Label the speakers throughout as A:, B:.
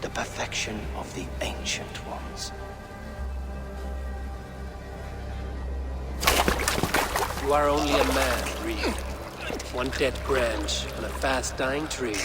A: the perfection of the ancient ones.
B: You are only a man, Reed. One dead branch on a fast-dying tree.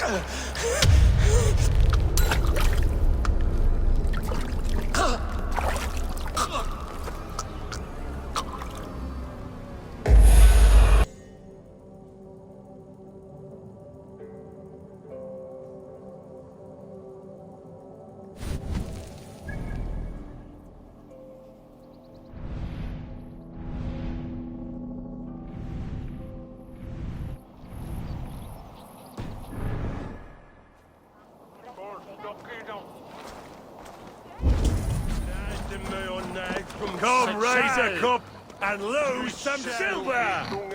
C: Come, raise a cup and lose some silver!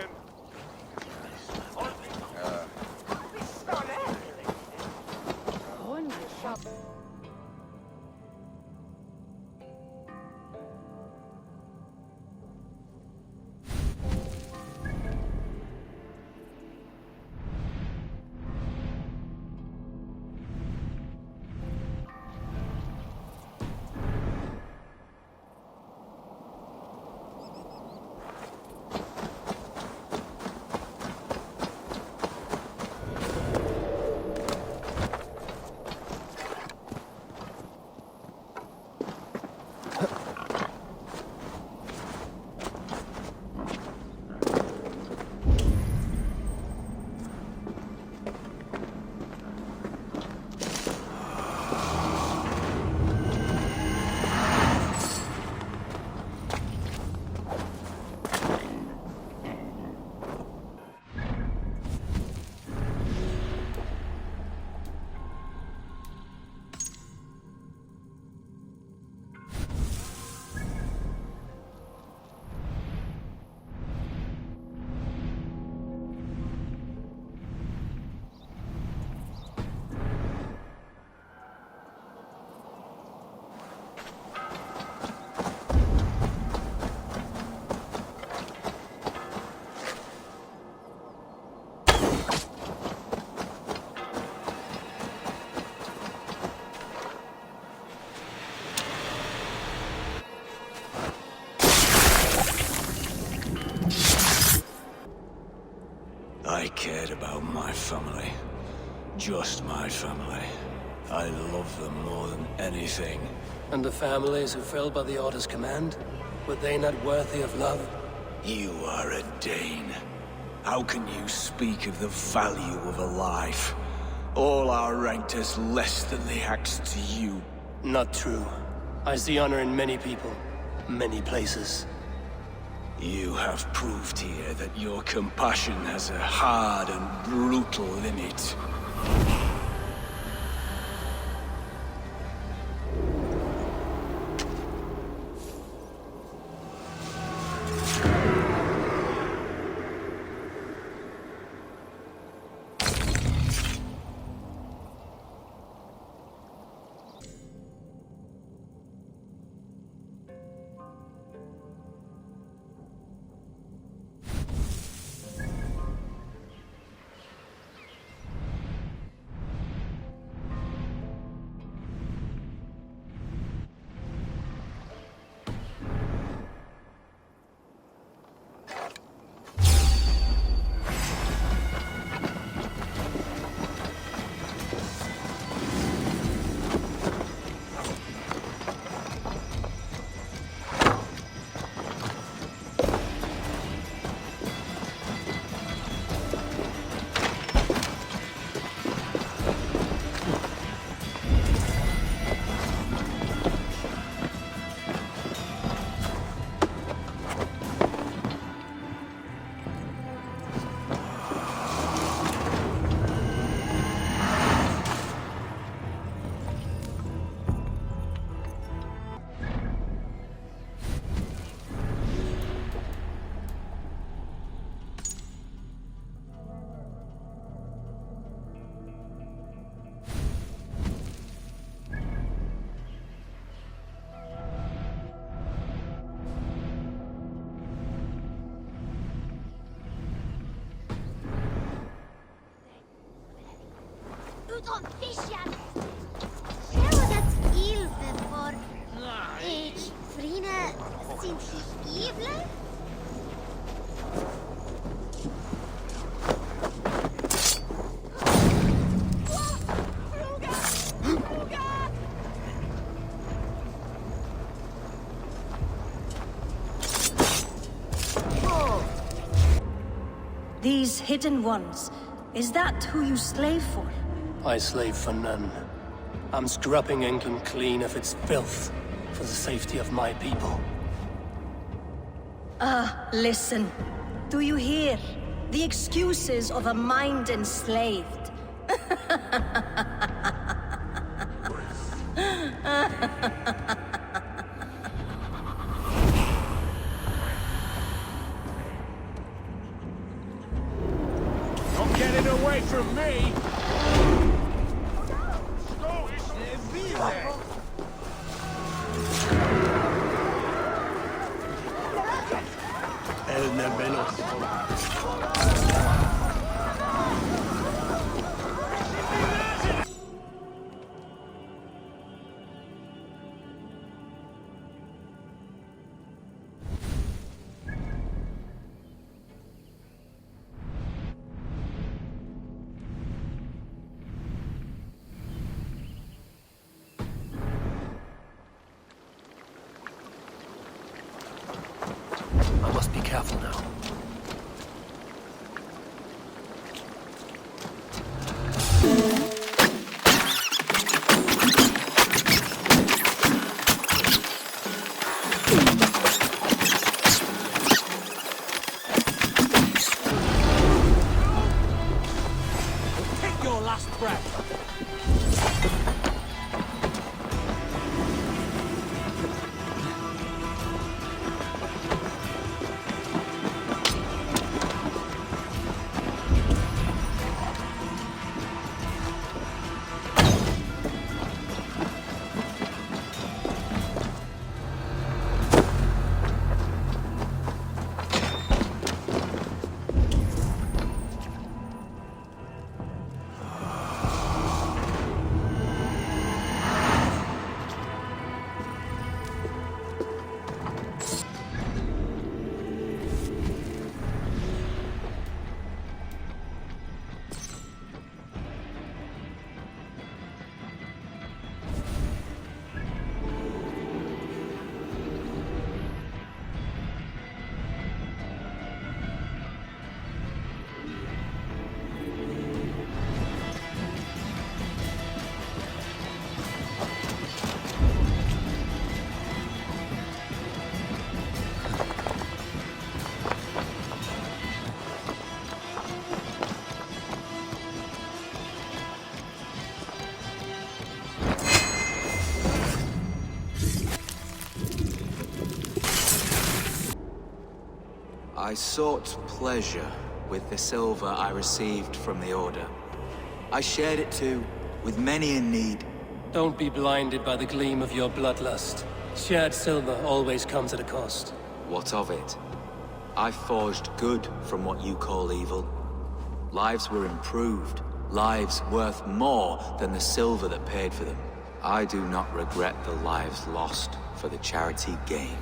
D: I cared about my family. Just my family. I love them more than anything.
B: And the families who fell by the Order's command? Were they not worthy of love?
D: You are a Dane. How can you speak of the value of a life? All are ranked as less than the axe to you.
B: Not true. I see honor in many people, many places.
D: You have proved here that your compassion has a hard and brutal limit.
E: These hidden ones, is that who you slave for?
B: I slave for none. I'm scrubbing England clean of its filth for the safety of my people.
E: Listen. Do you hear? The excuses of a mind enslaved.
C: Not getting away from me!
B: I must be careful now.
C: Take your last breath!
D: I sought pleasure with the silver I received from the Order. I shared it too, with many in need.
B: Don't be blinded by the gleam of your bloodlust. Shared silver always comes at a cost.
D: What of it? I forged good from what you call evil. Lives were improved, lives worth more than the silver that paid for them. I do not regret the lives lost for the charity gained.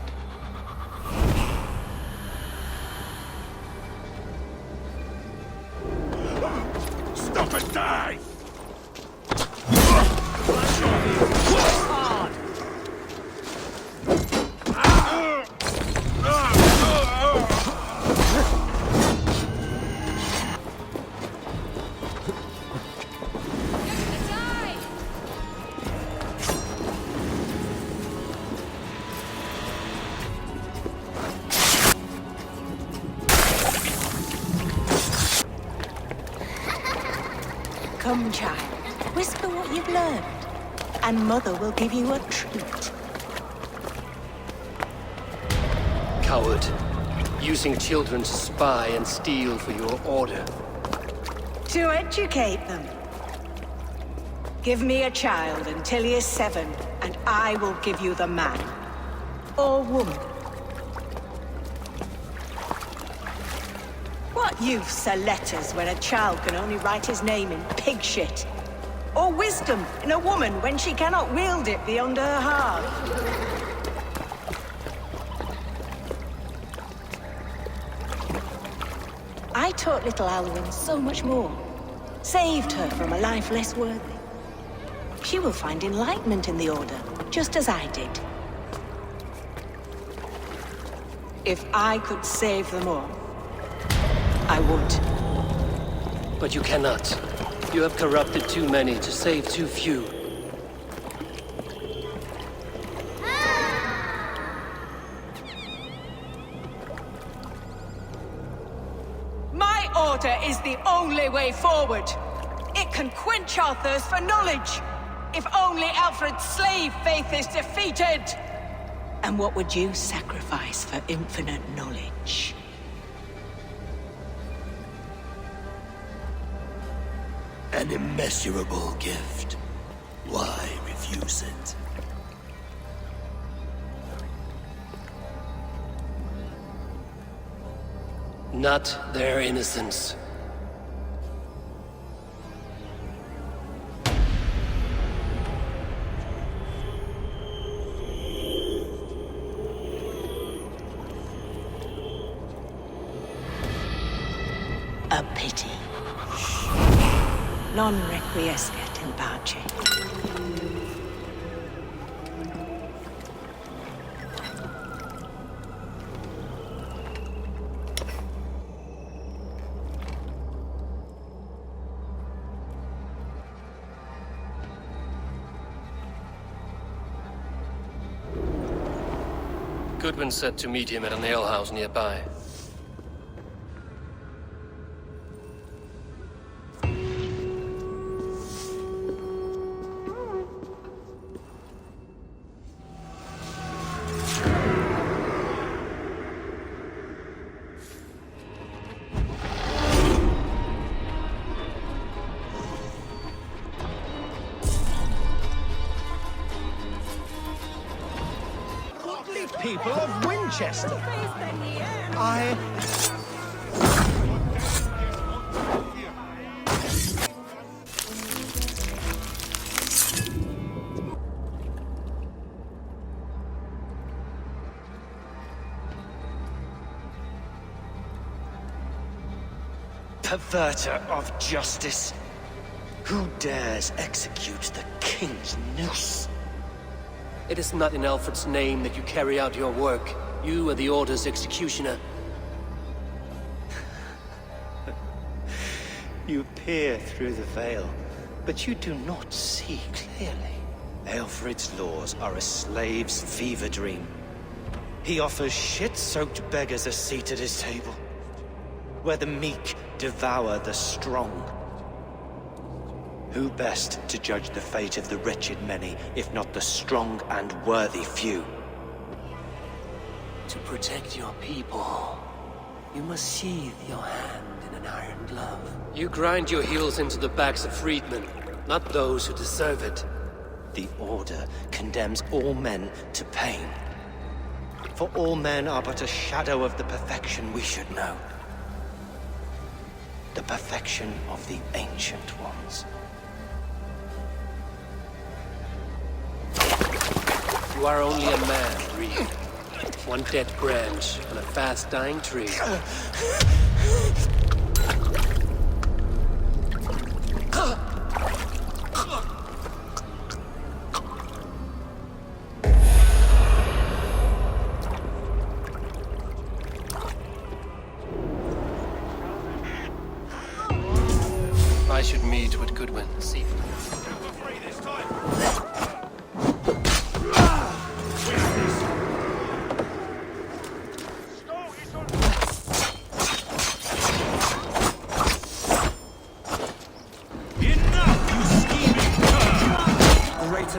C: Stop and die!
F: Come, child. Whisper what you've learned, and Mother will give you a treat.
B: Coward. Using children to spy and steal for your order.
F: To educate them. Give me a child until he is 7, and I will give you the man. Or woman. What use are letters when a child can only write his name in pig shit? Or wisdom in a woman when she cannot wield it beyond her heart? I taught little Alwyn so much more. Saved her from a life less worthy. She will find enlightenment in the Order, just as I did. If I could save them all, I would.
B: But you cannot. You have corrupted too many to save too few.
F: My order is the only way forward. It can quench our thirst for knowledge. If only Alfred's slave faith is defeated. And what would you sacrifice for infinite knowledge?
B: An immeasurable gift. Why refuse it? Not their innocence.
F: A pity. Non requiescat in pace.
B: Goodwin said to meet him at an alehouse nearby.
A: People of Winchester. Perverter of justice. Who dares execute the king's noose?
B: It is not in Alfred's name that you carry out your work. You are the Order's executioner.
A: You peer through the veil, but you do not see clearly. Alfred's laws are a slave's fever dream. He offers shit-soaked beggars a seat at his table, where the meek devour the strong. Who best to judge the fate of the wretched many, if not the strong and worthy few?
B: To protect your people, you must sheathe your hand in an iron glove. You grind your heels into the backs of freedmen, not those who deserve it.
A: The Order condemns all men to pain. For all men are but a shadow of the perfection we should know. The perfection of the ancient ones.
B: You are only a man, Reed. One dead branch on a fast-dying tree. I should meet with Goodwin this evening.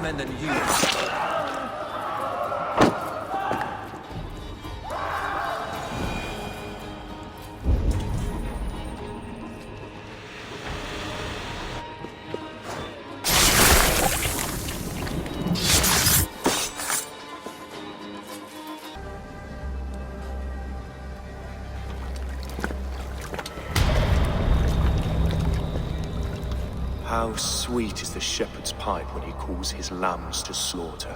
A: Men than you.
G: How sweet is the shepherd's pipe when he calls his lambs to slaughter.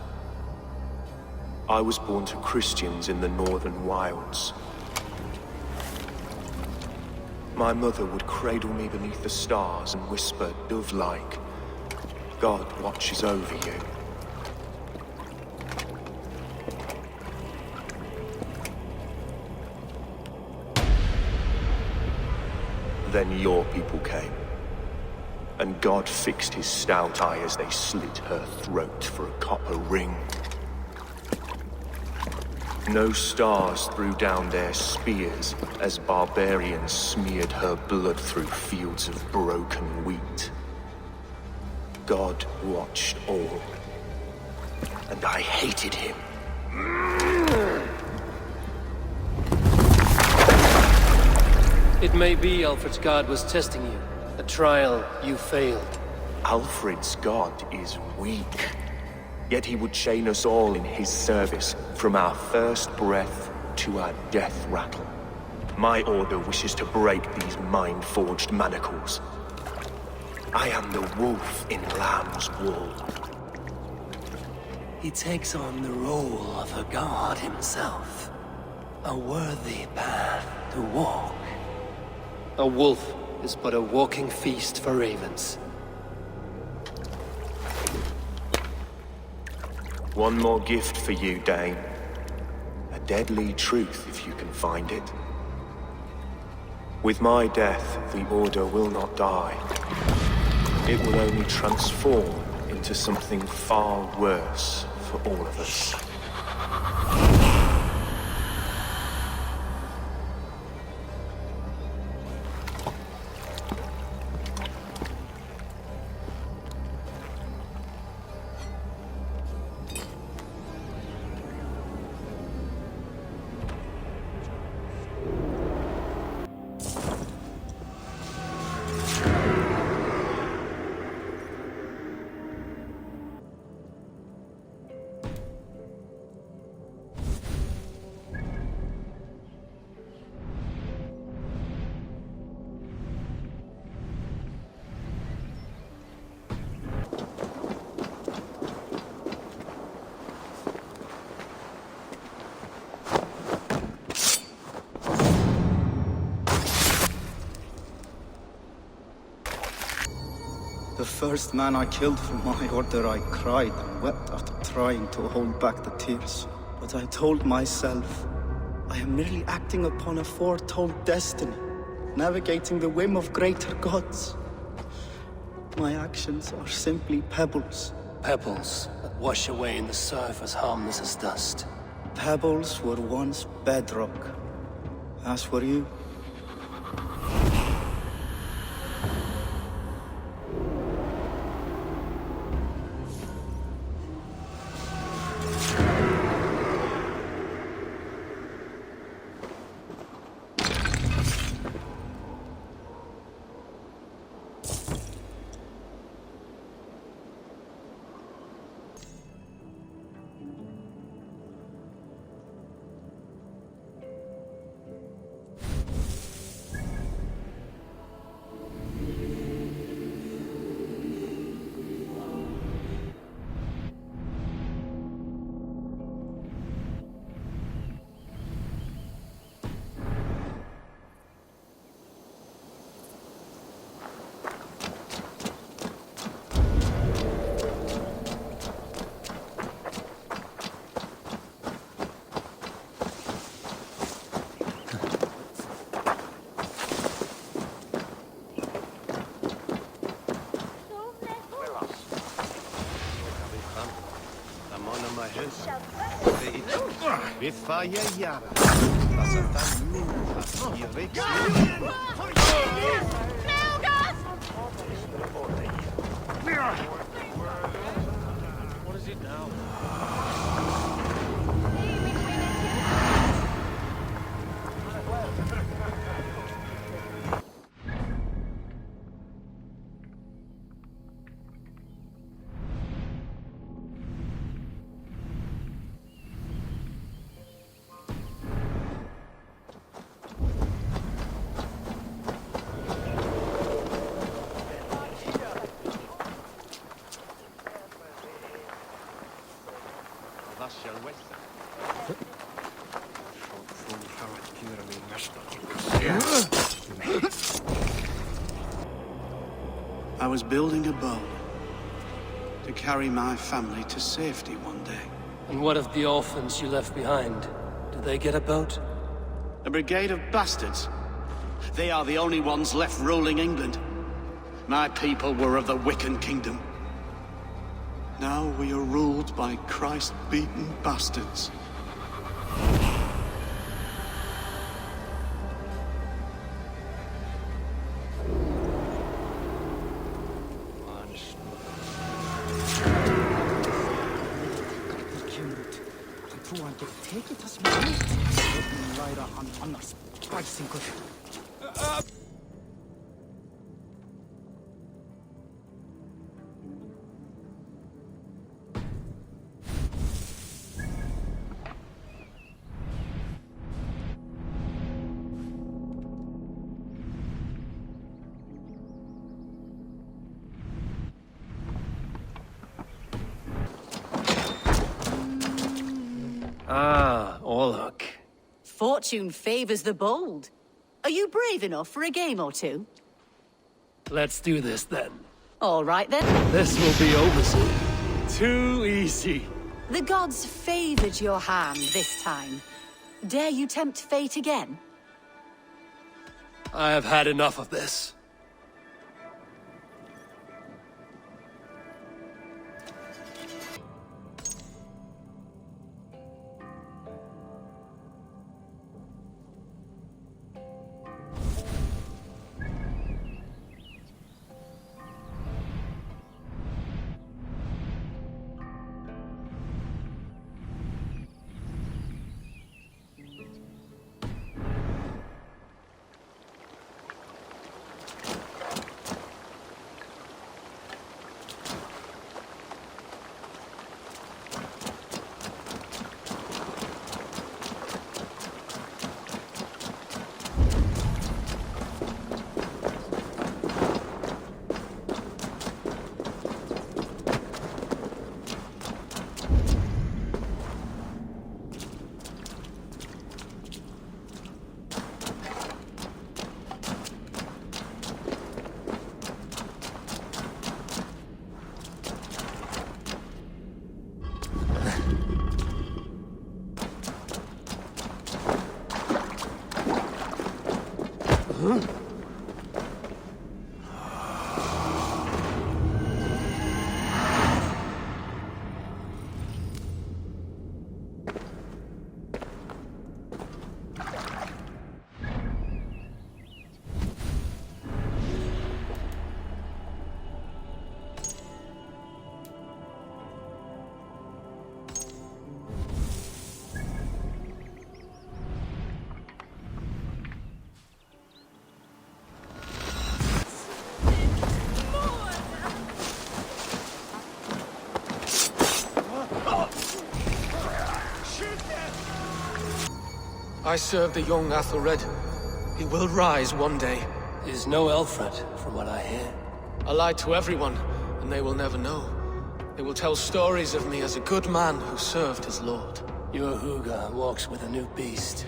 G: I was born to Christians in the northern wilds. My mother would cradle me beneath the stars and whisper, dove-like, God watches over you. then your people came. And God fixed his stout eye as they slit her throat for a copper ring. No stars threw down their spears as barbarians smeared her blood through fields of broken wheat. God watched all, and I hated him.
B: It may be Alfred's god was testing you. A trial you failed.
G: Alfred's god is weak. Yet he would chain us all in his service, from our first breath to our death rattle. My order wishes to break these mind-forged manacles. I am the wolf in lamb's wool.
B: He takes on the role of a god himself. A worthy path to walk. A wolf is but a walking feast for ravens.
G: One more gift for you, Dane. A deadly truth, if you can find it. With my death, the Order will not die. It will only transform into something far worse for all of us.
H: The first man I killed for my order, I cried and wept after trying to hold back the tears. But I told myself, I am merely acting upon a foretold destiny, navigating the whim of greater gods. My actions are simply pebbles.
B: Pebbles that wash away in the surf as harmless as dust.
H: Pebbles were once bedrock, as were you.
C: Vi fejer jer. Altså, der nu har I væk. What is it now?
I: I was building a boat to carry my family to safety one day.
B: And what of the orphans you left behind? Did they get a boat?
I: A brigade of bastards. They are the only ones left ruling England. My people were of the Wiccan kingdom. Now we are ruled by Christ-beaten bastards.
B: Ah, Orlok.
F: Fortune favors the bold. Are you brave enough for a game or two?
B: Let's do this then.
F: All right then.
B: This will be over soon. Too easy.
F: The gods favored your hand this time. Dare you tempt fate again?
B: I have had enough of this. I serve the young Athelred. He will rise one day. Is no Alfred, from what I hear. I lied to everyone, and they will never know. They will tell stories of me as a good man who served his lord. Your Huga walks with a new beast.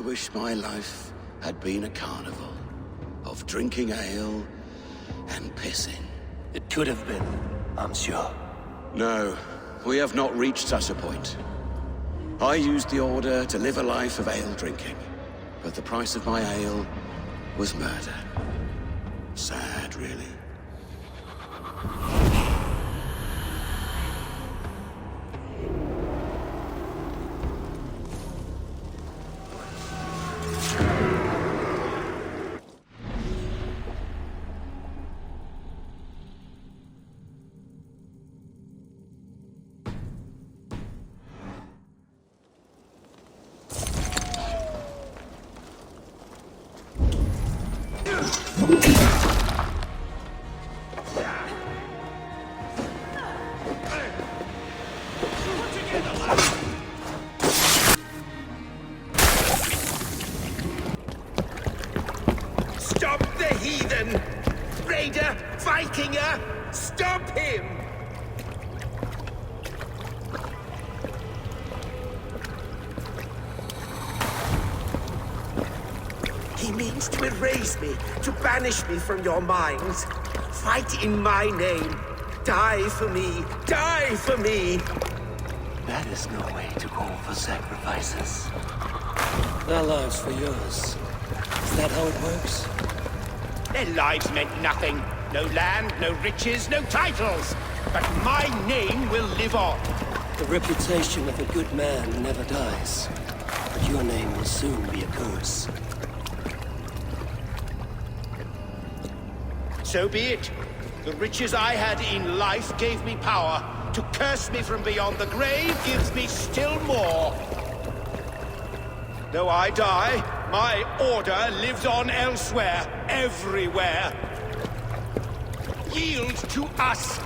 I: wish my life had been a carnival of drinking ale and pissing.
B: It could have been, I'm sure.
I: No, we have not reached such a point. I used the order to live a life of ale drinking, but the price of my ale was murder. Sad, really.
J: He means to erase me, to banish me from your minds. Fight in my name. Die for me. Die for me.
B: That is no way to call for sacrifices. Their lives for yours. Is that how it works?
C: Their lives meant nothing. No land, no riches, no titles. But my name will live on.
B: The reputation of a good man never dies. But your name will soon be a curse.
C: So be it. The riches I had in life gave me power. To curse me from beyond the grave gives me still more. Though I die, my order lives on elsewhere, everywhere. Yield to us.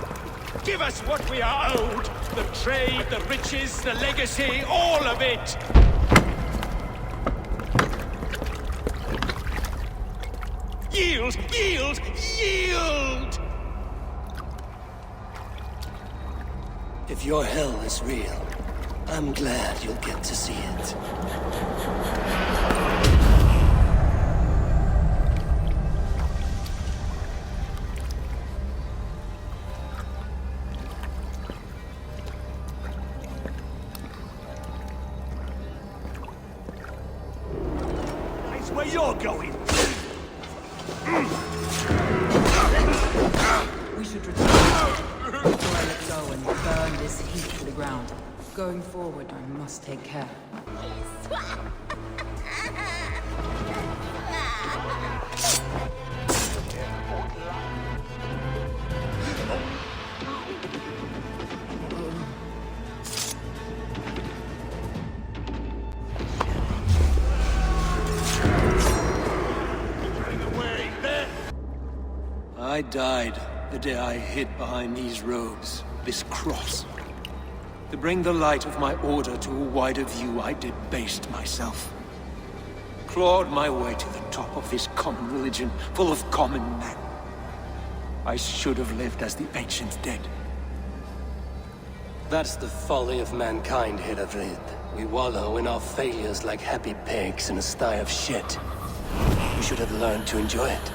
C: Give us what we are owed. The trade, the riches, the legacy, all of it. Yield! Yield! Yield!
B: If your hell is real, I'm glad you'll get to see it.
C: That's where you're going.
K: We should return before I let go and burn this heap to the ground. Going forward, I must take care.
B: I died the day I hid behind these robes, this cross. To bring the light of my order to a wider view, I debased myself. Clawed my way to the top of this common religion, full of common men. I should have lived as the ancient dead. That's the folly of mankind, Hedavrid. We wallow in our failures like happy pigs in a sty of shit. We should have learned to enjoy it.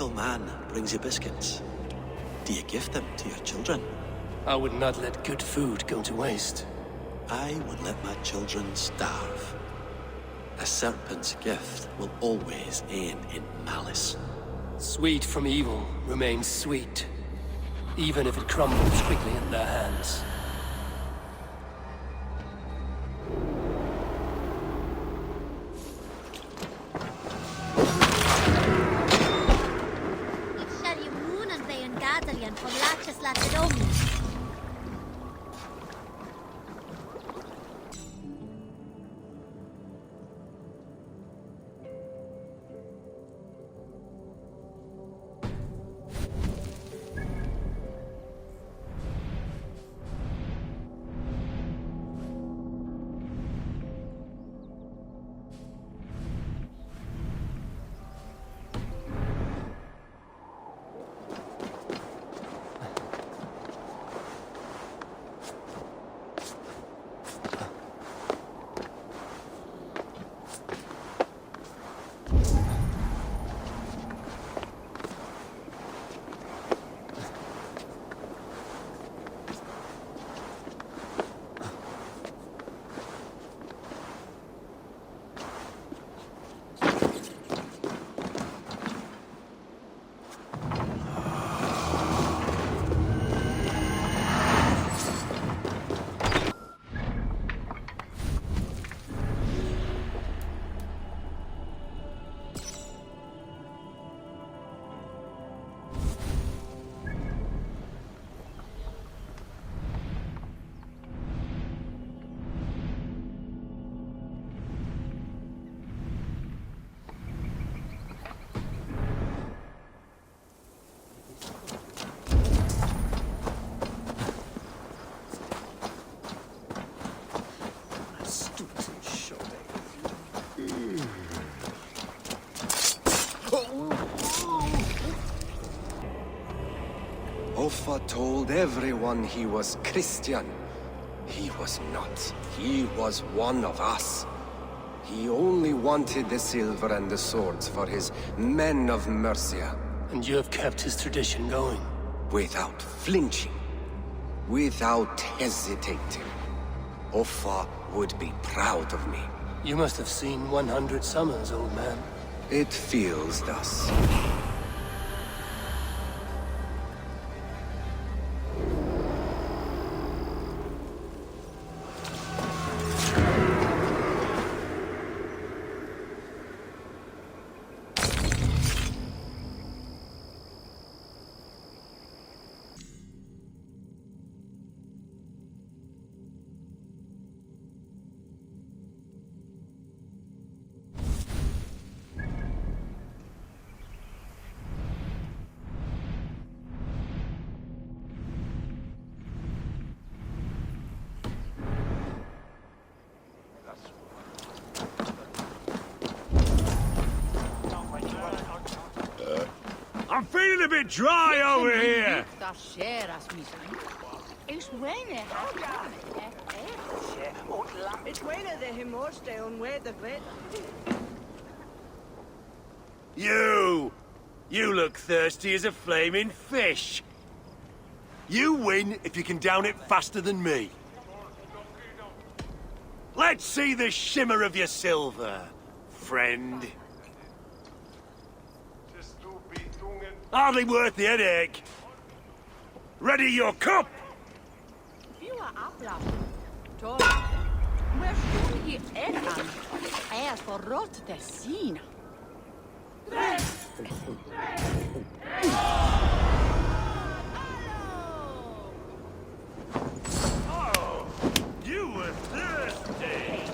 L: evil man brings you biscuits. Do you give them to your children?
B: I would not let good food go to waste.
L: I would let my children starve. A serpent's gift will always end in malice.
B: Sweet from evil remains sweet, even if it crumbles quickly in their hands.
M: Offa told everyone he was Christian. He was not. He was one of us. He only wanted the silver and the swords for his men of Mercia.
B: And you have kept his tradition going?
M: Without flinching. Without hesitating. Offa would be proud of me.
B: You must have seen 100 summers, old man.
M: It feels thus.
N: I'm feeling a bit dry over here. You look thirsty as a flaming fish. You win if you can down it faster than me. Let's see the shimmer of your silver, friend. Hardly worth the headache. Ready your cup! Oh, you were thirsty!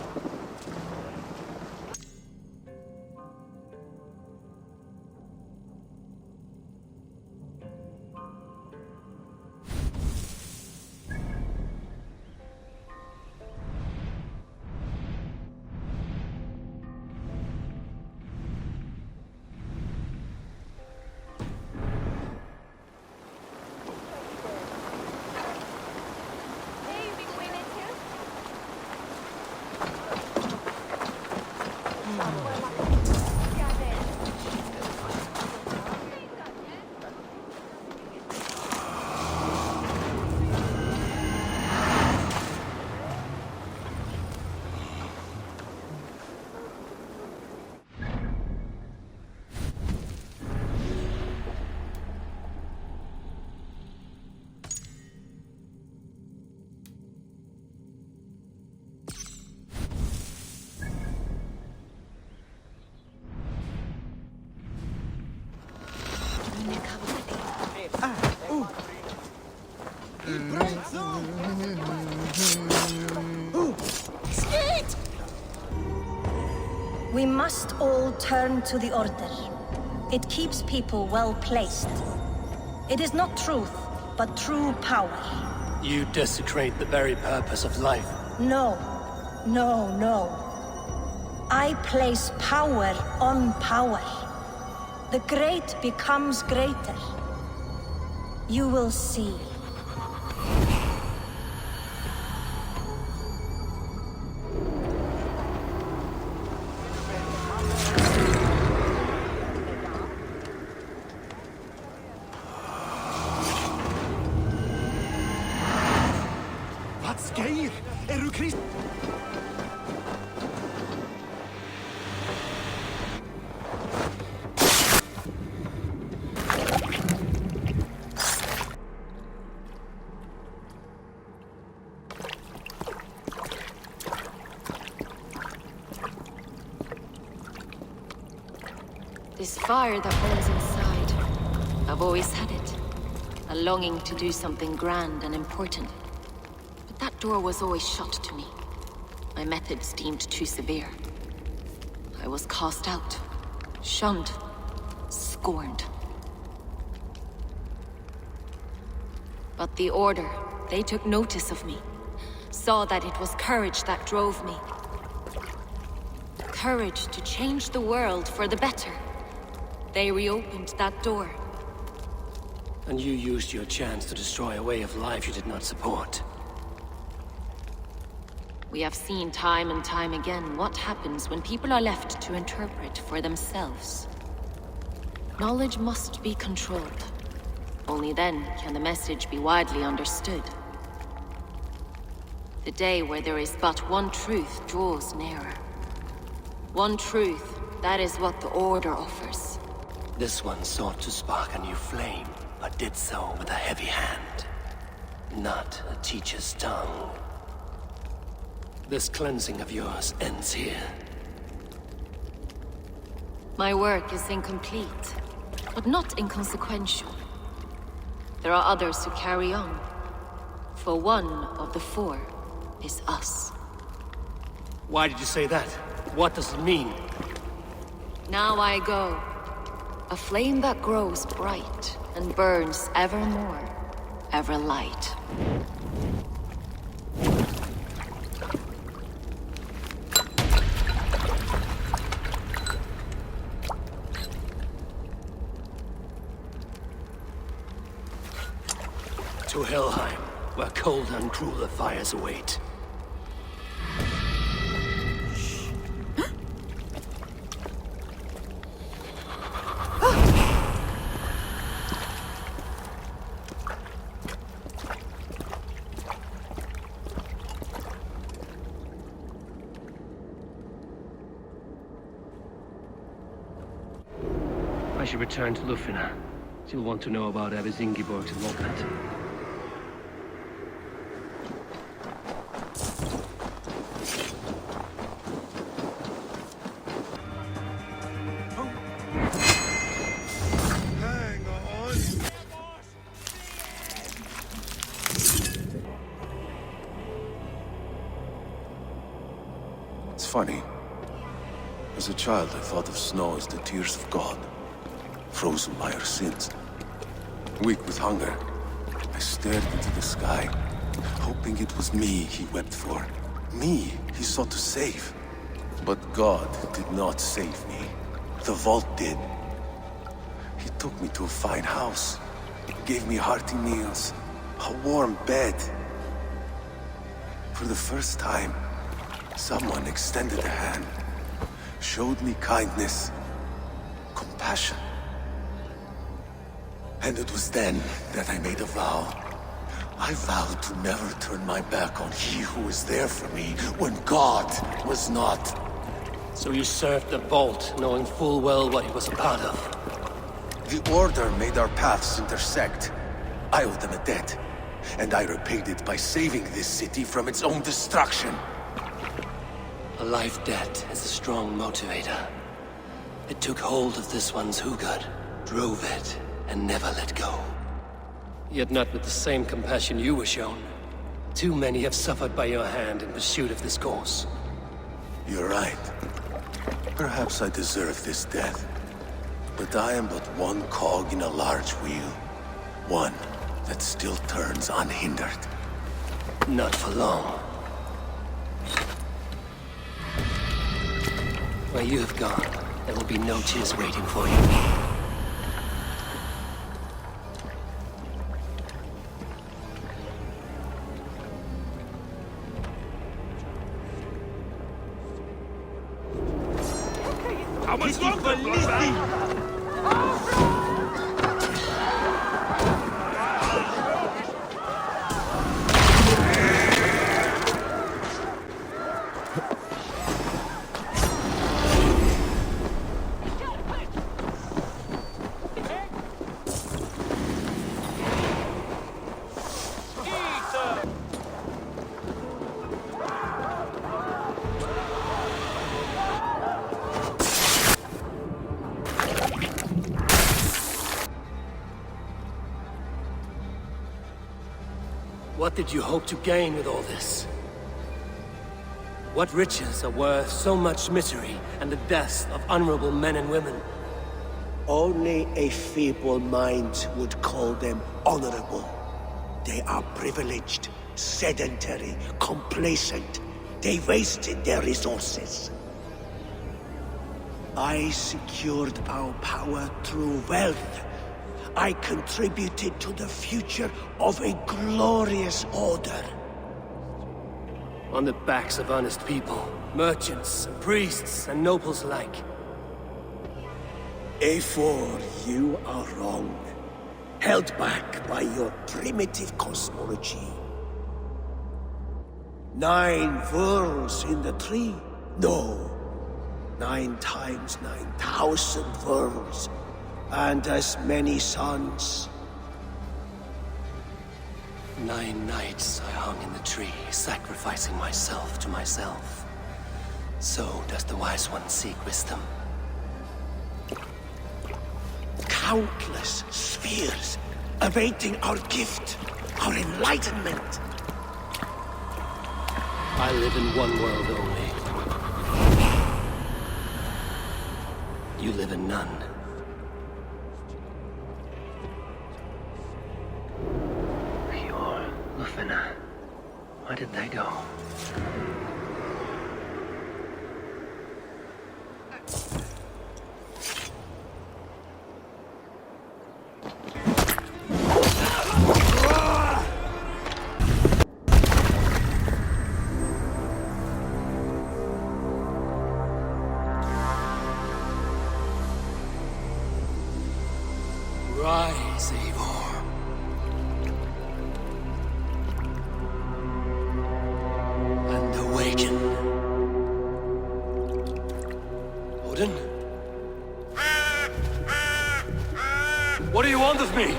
E: We must all turn to the Order. It keeps people well placed. It is not truth, but true power.
B: You desecrate the very purpose of life.
E: No. No, no. I place power on power. The great becomes greater. You will see.
O: This fire that burns inside, I've always had it. A longing to do something grand and important. But that door was always shut to me. My methods deemed too severe. I was cast out, shunned, scorned. But the Order, they took notice of me. Saw that it was courage that drove me. Courage to change the world for the better. They reopened that door.
B: And you used your chance to destroy a way of life you did not support.
O: We have seen time and time again what happens when people are left to interpret for themselves. Knowledge must be controlled. Only then can the message be widely understood. The day where there is but one truth draws nearer. One truth, that is what the Order offers.
B: This one sought to spark a new flame, but did so with a heavy hand, not a teacher's tongue. This cleansing of yours ends here.
O: My work is incomplete, but not inconsequential. There are others who carry on. For one of the four is us.
B: Why did you say that? What does it mean?
O: Now I go. A flame that grows bright and burns ever more, ever light.
B: To Helheim, where cold and crueler fires await. I should return to Lufina. She'll want to know about Abbess Ingeborg's involvement.
P: It's funny. As a child, I thought of snow as the tears of God, frozen by our sins. Weak with hunger, I stared into the sky, hoping it was me he wept for. Me he sought to save. But God did not save me. The vault did. He took me to a fine house, gave me hearty meals, a warm bed. For the first time, someone extended a hand, showed me kindness, compassion. And it was then that I made a vow. I vowed to never turn my back on he who was there for me when God was not.
B: So you served the Vault, knowing full well what it was a part of.
P: The Order made our paths intersect. I owed them a debt, and I repaid it by saving this city from its own destruction.
B: A life debt is a strong motivator. It took hold of this one's Hugad, drove it, and never let go. Yet not with the same compassion you were shown. Too many have suffered by your hand in pursuit of this course.
P: You're right. Perhaps I deserve this death. But I am but one cog in a large wheel. One that still turns unhindered.
B: Not for long. Where you have gone, there will be no tears waiting for you.
N: How much longer?
B: What did you hope to gain with all this? What riches are worth so much misery and the deaths of honorable men and women?
J: Only a feeble mind would call them honorable. They are privileged, sedentary, complacent. They wasted their resources. I secured our power through wealth. I contributed to the future of a glorious order.
B: On the backs of honest people, merchants, and priests, and nobles alike.
J: A4, you are wrong. Held back by your primitive cosmology. 9 worlds in the tree? No. 9 times 9,000 worlds. And as many suns.
B: 9 nights I hung in the tree, sacrificing myself to myself. So does the wise one seek wisdom.
J: Countless spheres awaiting our gift, our enlightenment.
B: I live in one world only. You live in none. Where did they go? Rise, Eivor. What do you want of me?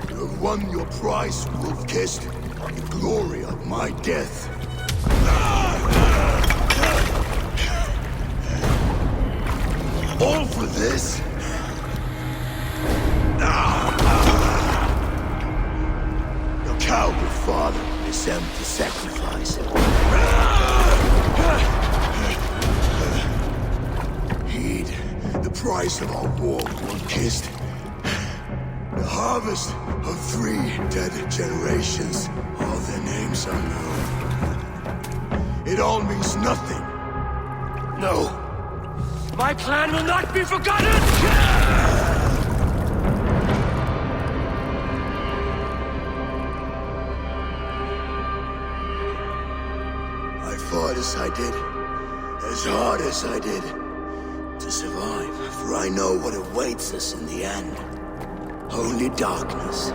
Q: You have won your prize, Wolf-Kissed. The glory of my death. All for this? Your coward father is empty sacrifice. Heed the price of our war, Wolf-Kissed. The harvest of 3 dead generations. All their names are known. It all means nothing.
B: No. My plan will not be forgotten!
Q: I fought as I did, as hard as I did, to survive, for I know what awaits us in the end. Only darkness.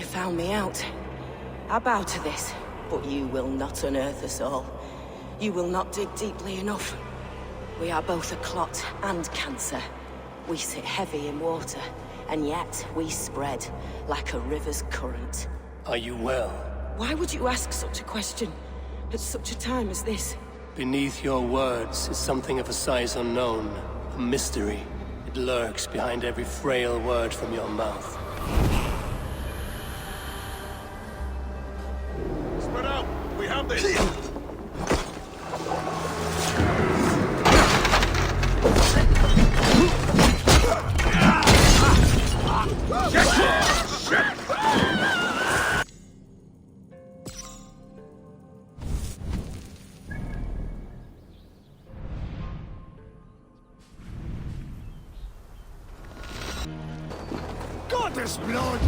R: found me out. I bow to this, but you will not unearth us all. You will not dig deeply enough. We are both a clot and cancer. We sit heavy in water, and yet we spread like a river's current.
B: Are you well?
R: Why would you ask such a question at such a time as this?
B: Beneath your words is something of a size unknown, a mystery. It lurks behind every frail word from your mouth.
N: Spread out! We have this!
Q: Goddess blood!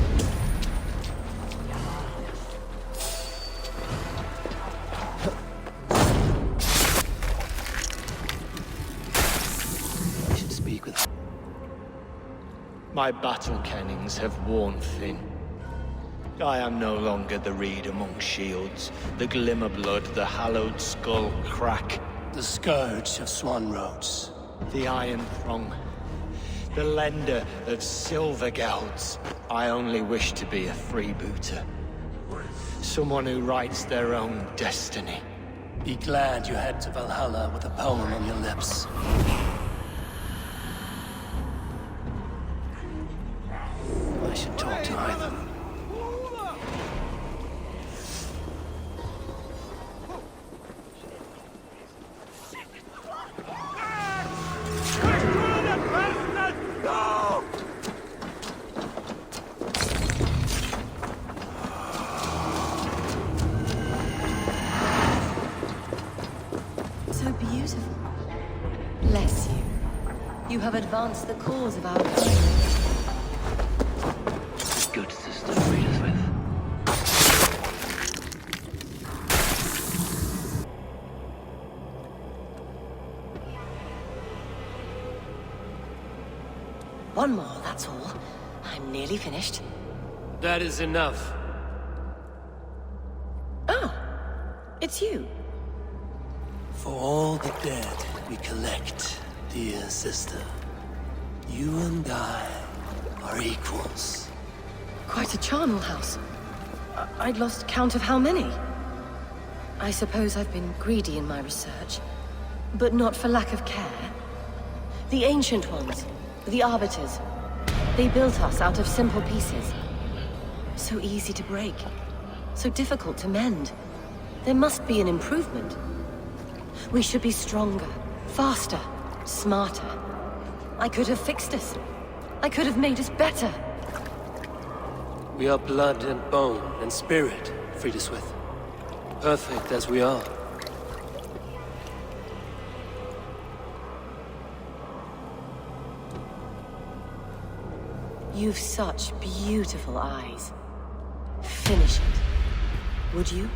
A: I should speak with... My battle kennings have worn thin. I am no longer the reed among shields, the glimmer blood, the hallowed skull crack.
B: The scourge of Swan Roads.
A: The iron throng. The lender of silver gelds. I only wish to be a freebooter. Someone who writes their own destiny.
B: Be glad you head to Valhalla with a poem on your lips.
A: I should talk to either.
E: So beautiful. Bless you. You have advanced the cause of our kind.
A: Good sister to read us with.
E: One more, that's all. I'm nearly finished.
B: That is enough.
E: Oh, it's you.
B: For all the dead we collect, dear sister, you and I are equals.
E: Quite a charnel house. I'd lost count of how many. I suppose I've been greedy in my research, but not for lack of care. The ancient ones, the arbiters, they built us out of simple pieces. So easy to break, so difficult to mend. There must be an improvement. We should be stronger, faster, smarter. I could have fixed us. I could have made us better.
B: We are blood and bone and spirit, Friedeswith. Perfect as we are.
E: You've such beautiful eyes. Finish it, would you?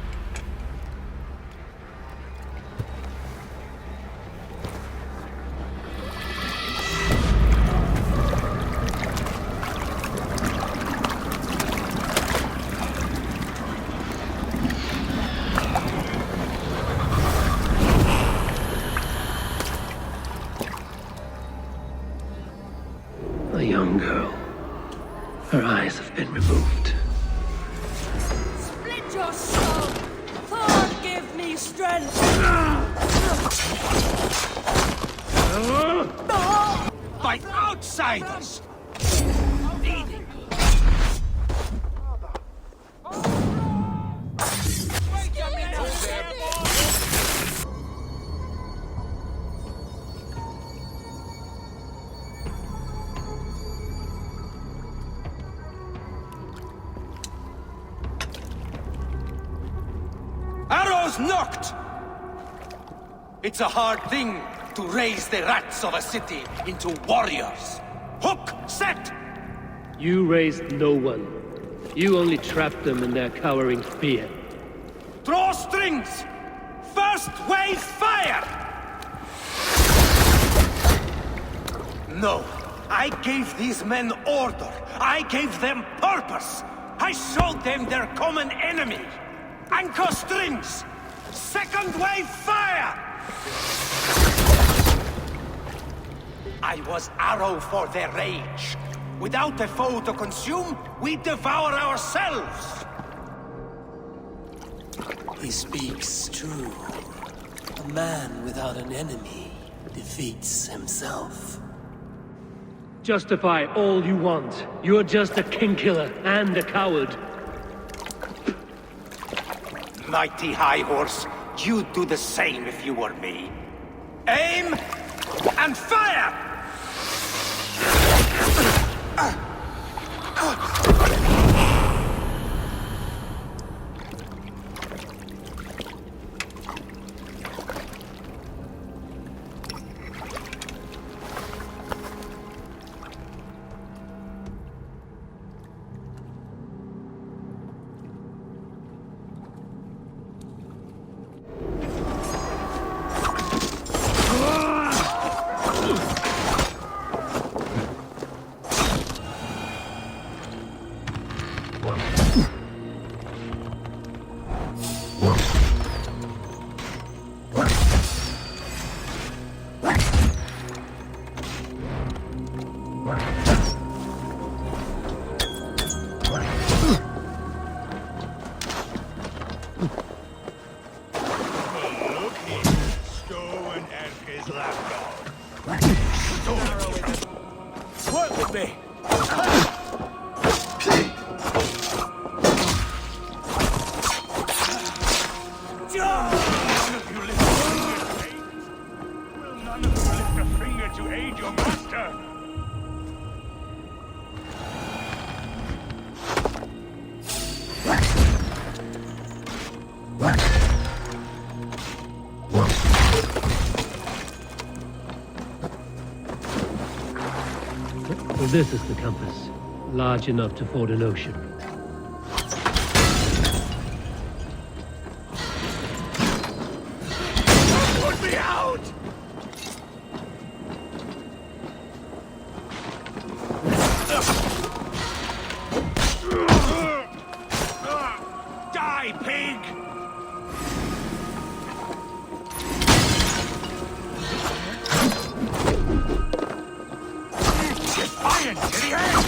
B: A young girl. Her eyes have been removed.
F: Split your soul! Thorn, give me strength!
C: By outsiders!
A: Arrows knocked! It's a hard thing to raise the rats of a city into warriors. Hook, set!
S: You raised no one. You only trapped them in their cowering fear.
A: Draw strings! First wave fire! No, I gave these men order. I gave them purpose.
C: I showed them their common enemy. Anchor strings! Second wave fire! I was arrow for their rage. Without a foe to consume, we devour ourselves!
L: He speaks true. A man without an enemy defeats himself.
S: Justify all you want. You're just a king-killer and a coward.
C: Mighty High Horse, you'd do the same if you were me. Aim and fire! Work with me!
S: Well, this is the compass. Large enough to ford an ocean.
C: Put me out! Die, pig! Defiant to the end!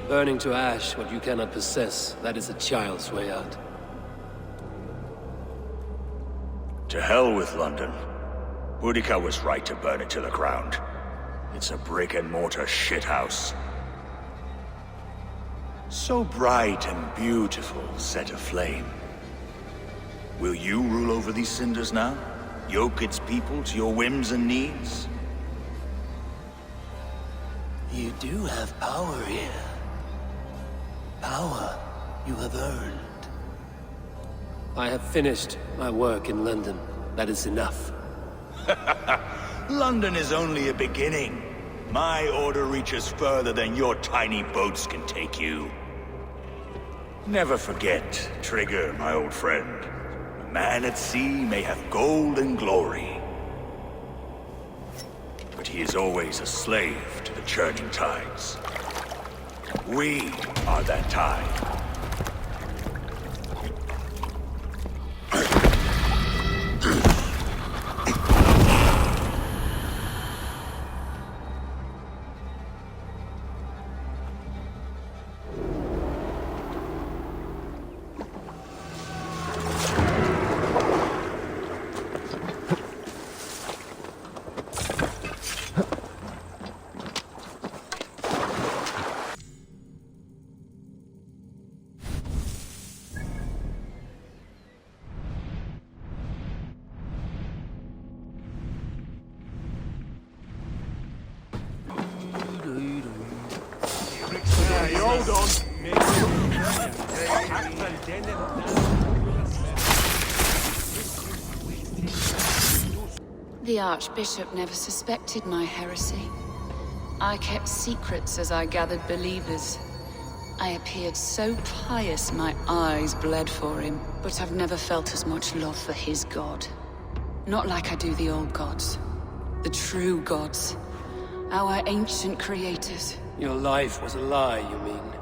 L: Burning to ash what you cannot possess, that is a child's way out.
N: To hell with London. Boudica was right to burn it to the ground. It's a brick-and-mortar shithouse. So bright and beautiful, set aflame. Will you rule over these cinders now? Yoke its people to your whims and needs?
L: You do have power here. Power you have earned. I have finished my work in London. That is enough.
N: London is only a beginning. My order reaches further than your tiny boats can take you. Never forget, Trigger, my old friend. A man at sea may have gold and glory, but he is always a slave to the churning tides. We are that tide.
C: Hold on.
K: The Archbishop never suspected my heresy. I kept secrets as I gathered believers. I appeared so pious my eyes bled for him, but I've never felt as much love for his god. Not like I do the old gods. The true gods. Our ancient creators.
B: Your life was a lie, you mean?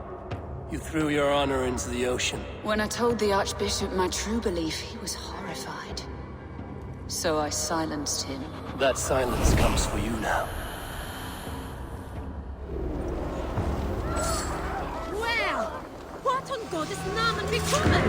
B: You threw your honor into the ocean.
K: When I told the Archbishop my true belief, he was horrified. So I silenced him.
B: That silence comes for you now.
E: Well, what on God's name vi kommer?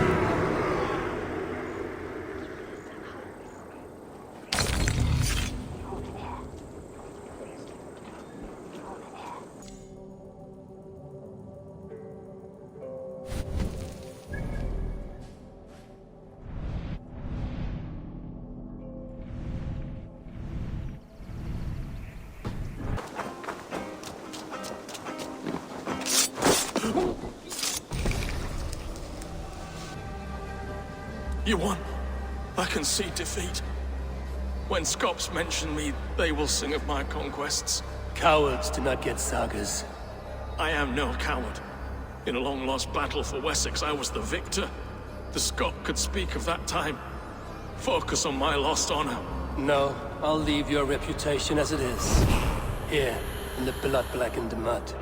B: You won. I can see defeat. When Scops mention me, they will sing of my conquests. Cowards do not get sagas. I am no coward. In a long-lost battle for Wessex, I was the victor. The Scot could speak of that time. Focus on my lost honor. No, I'll leave your reputation as it is. Here, in the blood-blackened mud.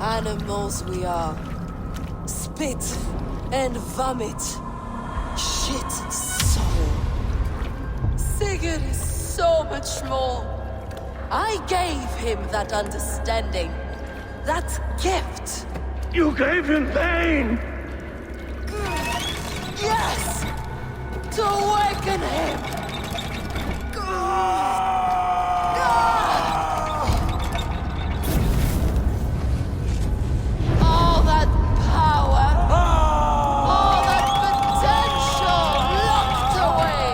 T: Animals we are. Spit and vomit. Shit soul. Sigurd is so much more. I gave him that understanding. That gift.
N: You gave him pain!
T: Yes! To awaken him! All that power, all that potential locked away.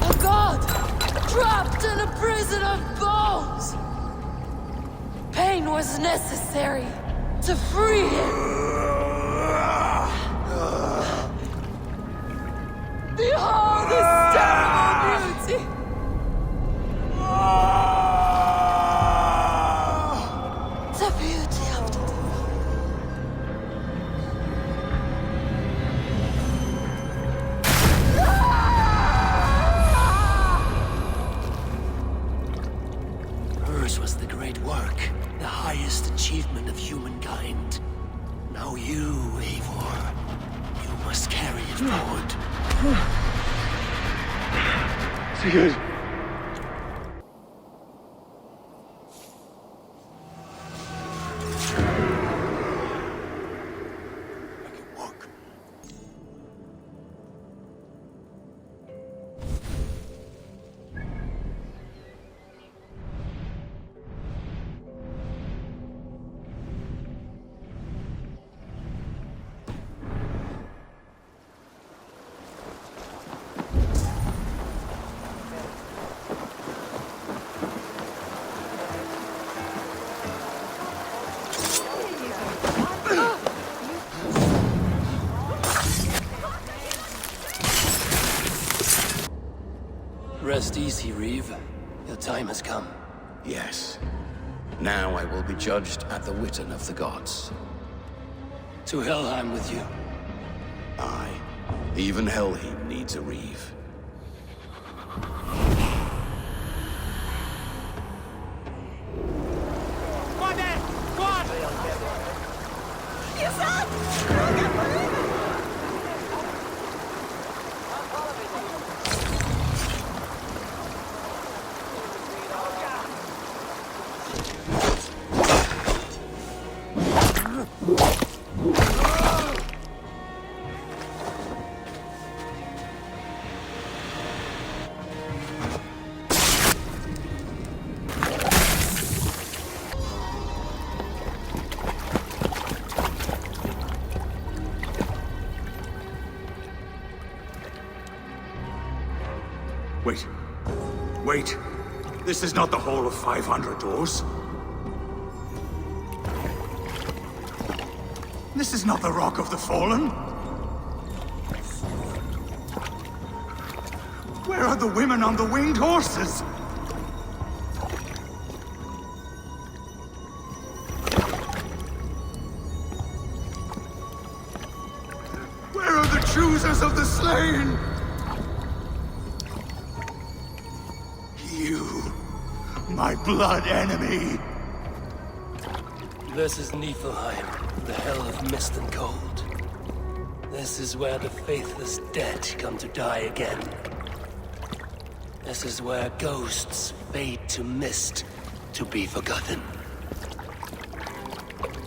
T: A god trapped in a prison of bones. Pain was necessary to free him. Behold this terrible beauty! The beauty of the
B: Hers was the great work, the highest achievement of humankind. Now you, Eivor, you must carry it forward.
N: Sigurd!
B: Rest easy, Reeve. Your time has come.
I: Yes. Now I will be judged at the Witten of the gods.
B: To Helheim with you.
I: Aye. Even Helheim needs a Reeve.
N: Wait. Wait. This is not the Hall of 500 Doors. This is not the Rock of the Fallen. Where are the women on the winged horses? Where are the choosers of the slain? My blood enemy!
B: This is Niflheim, the hell of mist and cold. This is where the faithless dead come to die again. This is where ghosts fade to mist, to be forgotten.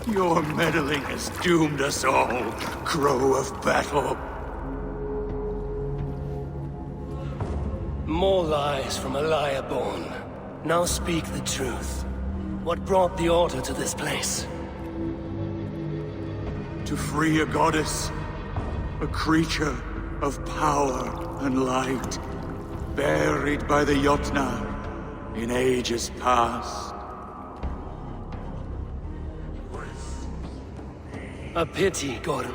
N: Your meddling has doomed us all, crow of battle.
B: More lies from a liar born. Now speak the truth. What brought the Order to this place?
N: To free a goddess, a creature of power and light, buried by the Jotnar in ages past.
B: A pity, Gorm.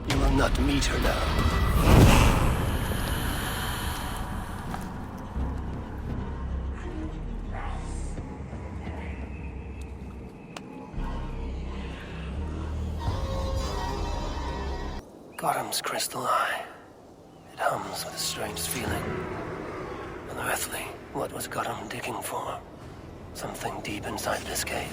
B: You will not meet her now. Gorm's crystal eye. It hums with a strange feeling. Unearthly. What was Gorm digging for? Something deep inside this cave.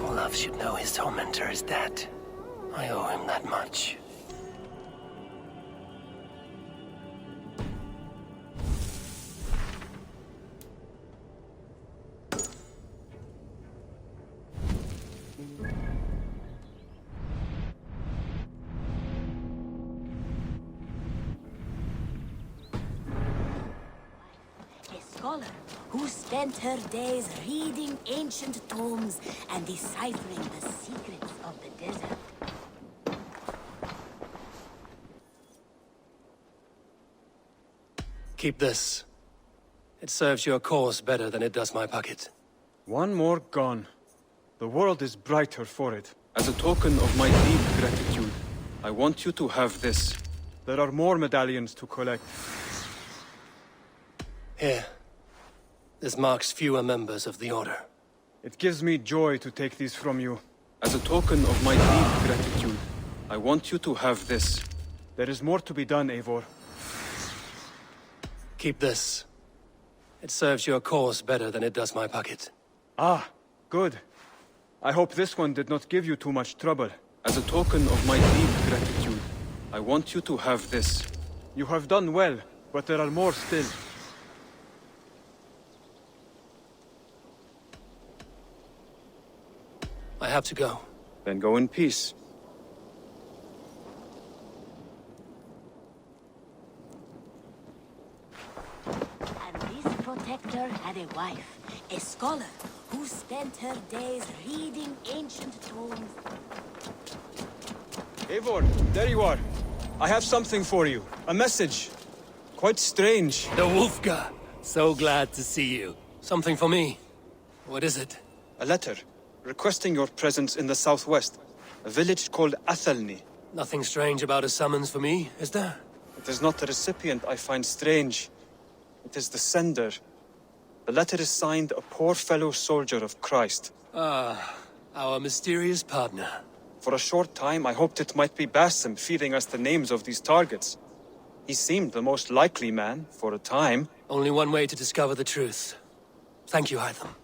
B: Olaf should know his tormentor is dead. I owe him that much.
U: Who spent her days reading ancient tomes and deciphering the secrets of the desert.
B: Keep this. It serves your cause better than it does my pocket.
V: One more gone. The world is brighter for it. As a token of my deep gratitude, I want you to have this. There are more medallions to collect.
B: Here. This marks fewer members of the Order.
V: It gives me joy to take these from you. As a token of my deep gratitude, I want you to have this. There is more to be done, Eivor.
B: Keep this. It serves your cause better than it does my pocket.
V: Ah, good. I hope this one did not give you too much trouble. As a token of my deep gratitude, I want you to have this. You have done well, but there are more still.
B: I have to go.
V: Then go in peace.
U: And this protector had a wife, a scholar, who spent her days reading ancient tomes.
V: Eivor, there you are. I have something for you. A message. Quite strange.
B: The Wolfga. So glad to see you. Something for me. What is it?
V: A letter. Requesting your presence in the southwest. A village called Athelni.
B: Nothing strange about a summons for me, is there?
V: It is not the recipient I find strange. It is the sender. The letter is signed a poor fellow soldier of Christ.
B: Ah, our mysterious partner.
V: For a short time, I hoped it might be Basim feeding us the names of these targets. He seemed the most likely man, for a time.
B: Only one way to discover the truth. Thank you, Hytham.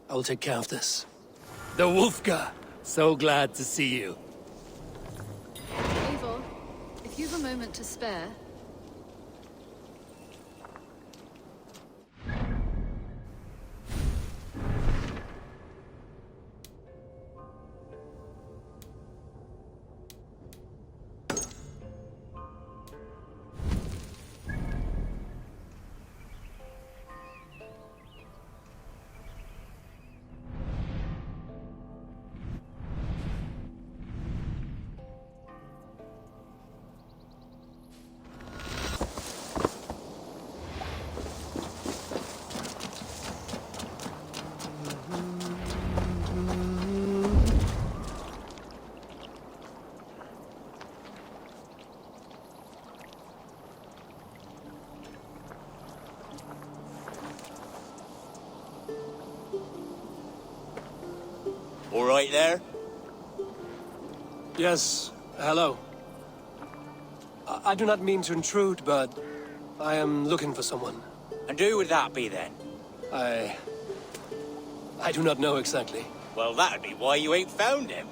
B: I will take care of this. The Wolfga! So glad to see you.
W: Eivor, if you've a moment to spare...
D: All right there?
B: Yes, hello. I do not mean to intrude, but I am looking for someone.
D: And who would that be then?
B: I do not know exactly.
D: Well, that'd be why you ain't found him.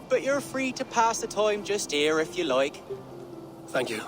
D: But you're free to pass the time just here if you like.
B: Thank you.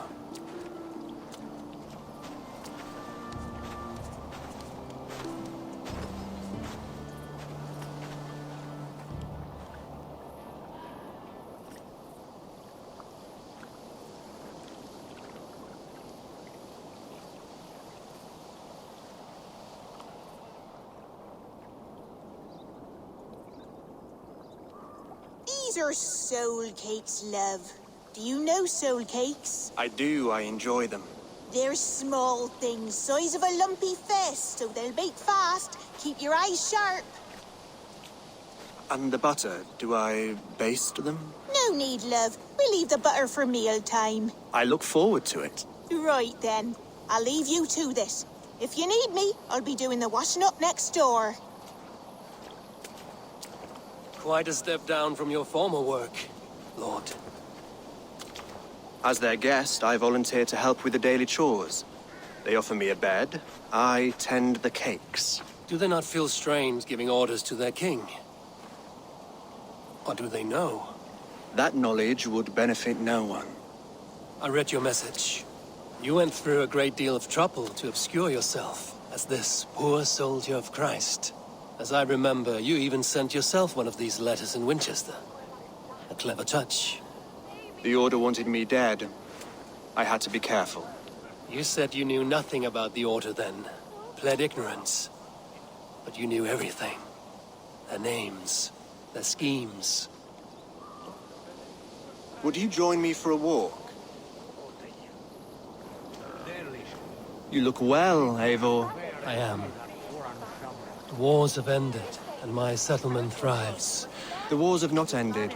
U: These are soul cakes, love. Do you know soul cakes?
B: I do. I enjoy them.
U: They're small things, size of a lumpy fist, so they'll bake fast. Keep your eyes sharp.
B: And the butter, do I baste them?
U: No need, love. We'll leave the butter for mealtime.
B: I look forward to it.
U: Right then. I'll leave you to this. If you need me, I'll be doing the washing up next door.
B: Quite a step down from your former work, Lord. As their guest, I volunteer to help with the daily chores. They offer me a bed. I tend the cakes. Do they not feel strange giving orders to their king? Or do they know? That knowledge would benefit no one. I read your message. You went through a great deal of trouble to obscure yourself as this poor soldier of Christ. As I remember, you even sent yourself one of these letters in Winchester. A clever touch. The Order wanted me dead. I had to be careful. You said you knew nothing about the Order then. Pled ignorance. But you knew everything. Their names. Their schemes. Would you join me for a walk? You look well, Eivor. I am. The wars have ended, and my settlement thrives. The wars have not ended.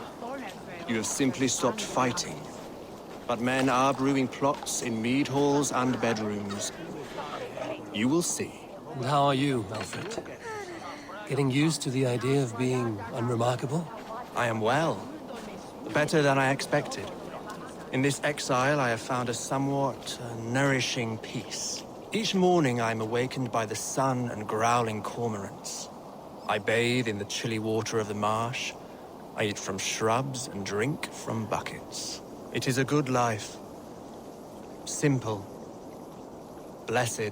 B: You have simply stopped fighting. But men are brewing plots in mead halls and bedrooms. You will see. And how are you, Alfred? Getting used to the idea of being unremarkable? I am well. Better than I expected. In this exile, I have found a somewhat nourishing peace. Each morning, I am awakened by the sun and growling cormorants. I bathe in the chilly water of the marsh. I eat from shrubs and drink from buckets. It is a good life. Simple. Blessed.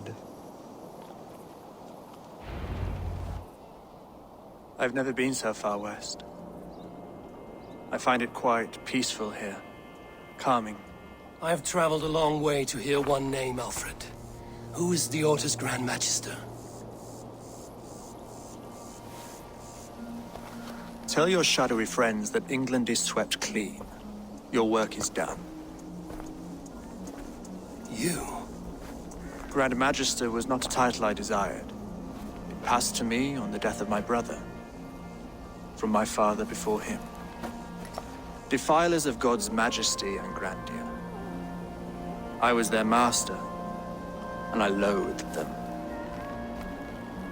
B: I've never been so far west. I find it quite peaceful here. Calming. I have traveled a long way to hear one name, Alfred. Who is the Order's Grand Magister? Tell your shadowy friends that England is swept clean. Your work is done. You? Grand Magister was not a title I desired. It passed to me on the death of my brother. From my father before him. Defilers of God's majesty and grandeur. I was their master, and I loathed them.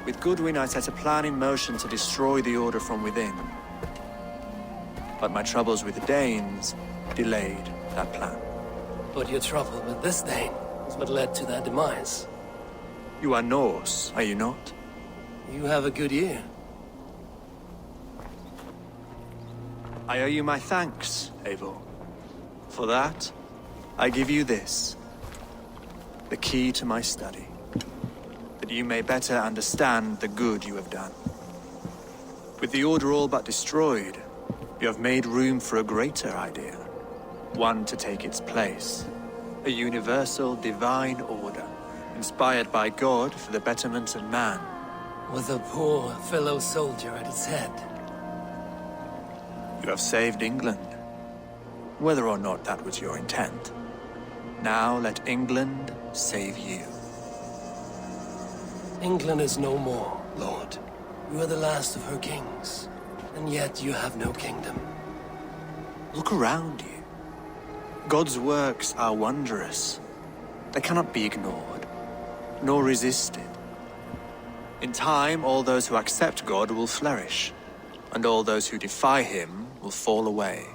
B: With Goodwin, I set a plan in motion to destroy the Order from within. But my troubles with the Danes delayed that plan. But your trouble with this Dane is what led to their demise. You are Norse, are you not? You have a good ear. I owe you my thanks, Eivor. For that, I give you this. The key to my study. That you may better understand the good you have done. With the Order all but destroyed, you have made room for a greater idea. One to take its place. A universal divine order, inspired by God for the betterment of man. With a poor fellow soldier at its head. You have saved England. Whether or not that was your intent. Now let England save you. England is no more, Lord. You are the last of her kings. And yet you have no kingdom. Look around you. God's works are wondrous. They cannot be ignored, nor resisted. In time, all those who accept God will flourish, and all those who defy him will fall away.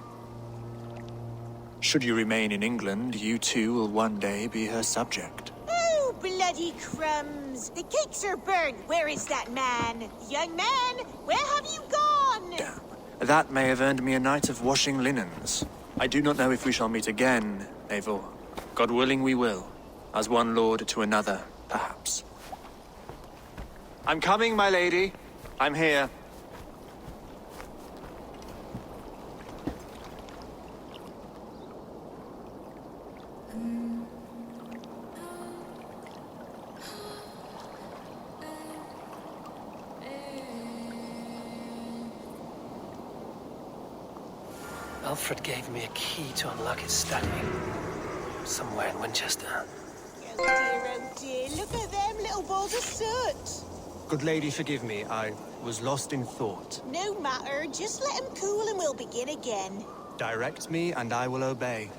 B: Should you remain in England, you too will one day be her subject.
U: Oh, bloody crumbs! The cakes are burned. Where is that man? Young man, where have you gone?
B: Damn. That may have earned me a night of washing linens. I do not know if we shall meet again, Eivor. God willing we will. As one lord to another, perhaps. I'm coming, my lady. I'm here.
G: Alfred gave me a key to unlock his study. Somewhere in Winchester.
U: Oh dear, look at them little balls of soot.
B: Good lady, forgive me. I was lost in thought.
U: No matter, just let him cool and we'll begin again.
B: Direct me and I will obey.